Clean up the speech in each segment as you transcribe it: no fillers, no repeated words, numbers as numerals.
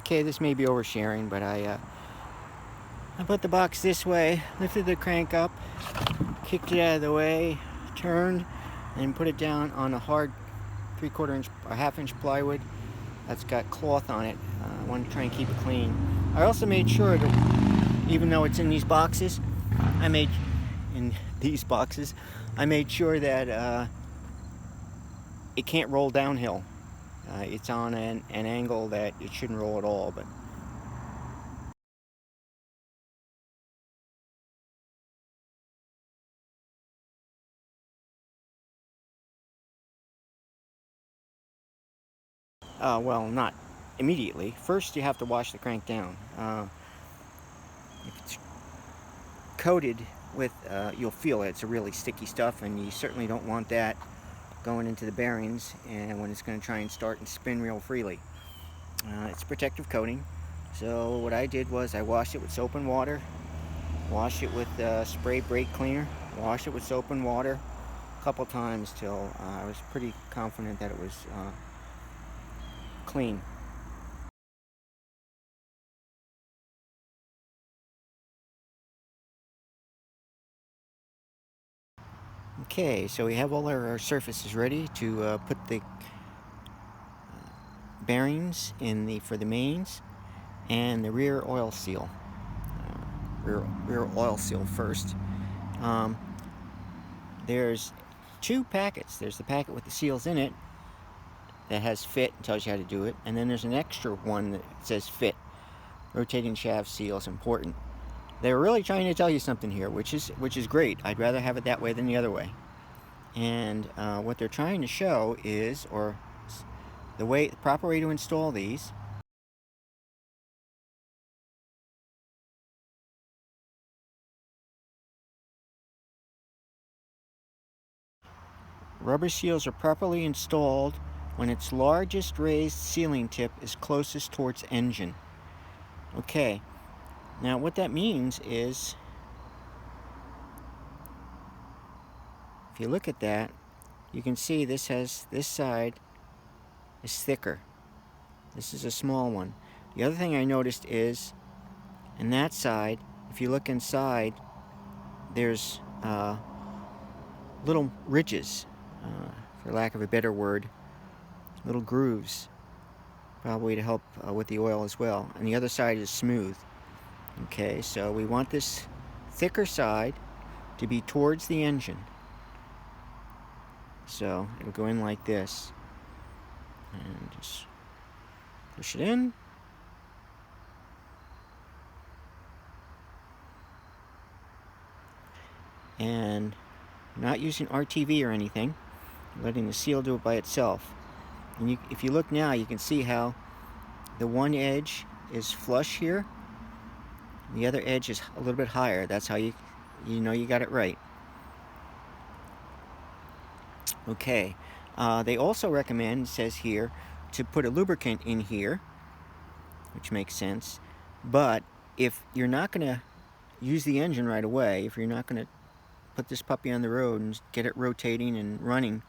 Okay, this may be oversharing, but I put the box this way, lifted the crank up, kicked it out of the way, turned, and put it down on a hard 3/4 inch or half-inch plywood that's got cloth on it. I want to try and keep it clean. I also made sure that, even though it's in these boxes, I made sure that it can't roll downhill. It's on an angle that it shouldn't roll at all, but well, not immediately. First, you have to wash the crank down. If it's coated with, you'll feel it. It's a really sticky stuff, and you certainly don't want that going into the bearings and when it's going to try and start and spin real freely. It's protective coating. So what I did was I washed it with soap and water, washed it with spray brake cleaner, washed it with soap and water a couple times till I was pretty confident that it was clean. Okay, so we have all our surfaces ready to put the bearings in for the mains and the rear oil seal. Rear oil seal first. There's two packets. There's the packet with the seals in it that has fit and tells you how to do it, and then there's an extra one that says fit. Rotating shaft seal is important. They're really trying to tell you something here, which is great. I'd rather have it that way than the other way. And what they're trying to show is, or the proper way to install these. Rubber seals are properly installed when its largest raised sealing tip is closest towards engine. Okay, now what that means is, if you look at that, you can see this side is thicker. This is a small one. The other thing I noticed is, in that side, if you look inside, there's little ridges, for lack of a better word, little grooves, probably to help with the oil as well. And the other side is smooth. Okay, so we want this thicker side to be towards the engine. So it'll go in like this, and just push it in. And not using RTV or anything, letting the seal do it by itself. And if you look now, you can see how the one edge is flush here, the other edge is a little bit higher. That's how you know you got it right. Okay, they also recommend, it says here, to put a lubricant in here, which makes sense. But if you're not going to use the engine right away, if you're not going to put this puppy on the road and get it rotating and running,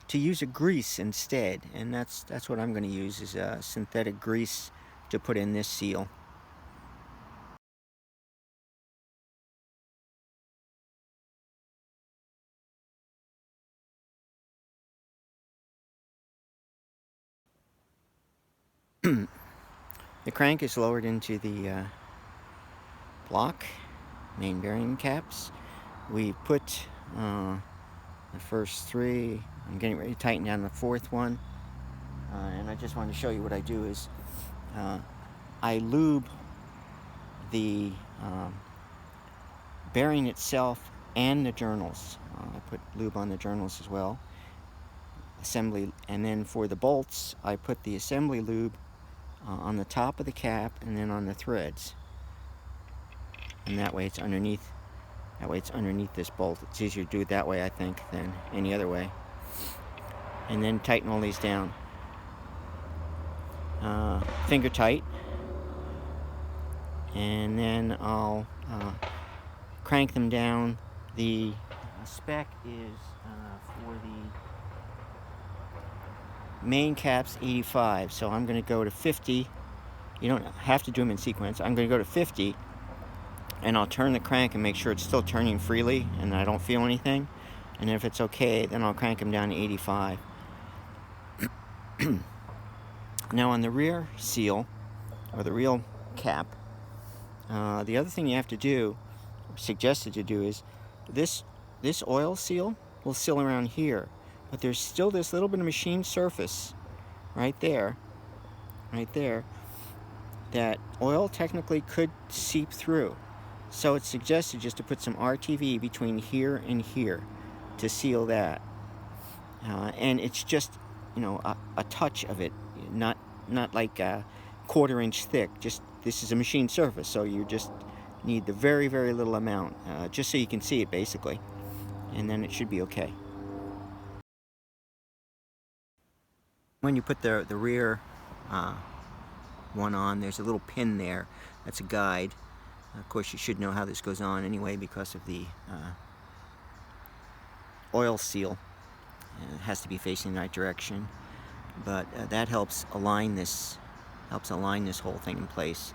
to use a grease instead. And that's what I'm going to use, is a synthetic grease to put in this seal. The crank is lowered into the block, main bearing caps. We put the first three. I'm getting ready to tighten down the fourth one. And I just wanted to show you what I do is I lube the bearing itself and the journals. I put lube on the journals as well. Assembly, and then for the bolts, I put the assembly lube on the top of the cap and then on the threads. And that way it's underneath. That way it's underneath this bolt. It's easier to do it that way, I think, than any other way. And then tighten all these down. Finger tight. And then I'll crank them down. The spec is for the main caps 85, so I'm going to go to 50 You don't have to do them in sequence. I'm going to go to 50, and I'll turn the crank and make sure it's still turning freely and I don't feel anything. And if it's okay, then I'll crank them down to 85. Now on the rear seal, or the real cap, the other thing you have to do, suggested to do, is this oil seal will seal around here, but there's still this little bit of machine surface right there, that oil technically could seep through. So it's suggested just to put some RTV between here and here to seal that. And it's just, a touch of it, not like a 1/4 inch thick. Just, this is a machine surface, so you just need the very, very little amount, just so you can see it basically, and then it should be okay. When you put the rear one on, there's a little pin there. That's a guide. Of course, you should know how this goes on anyway because of the oil seal. It has to be facing the right direction, but that helps align this whole thing in place.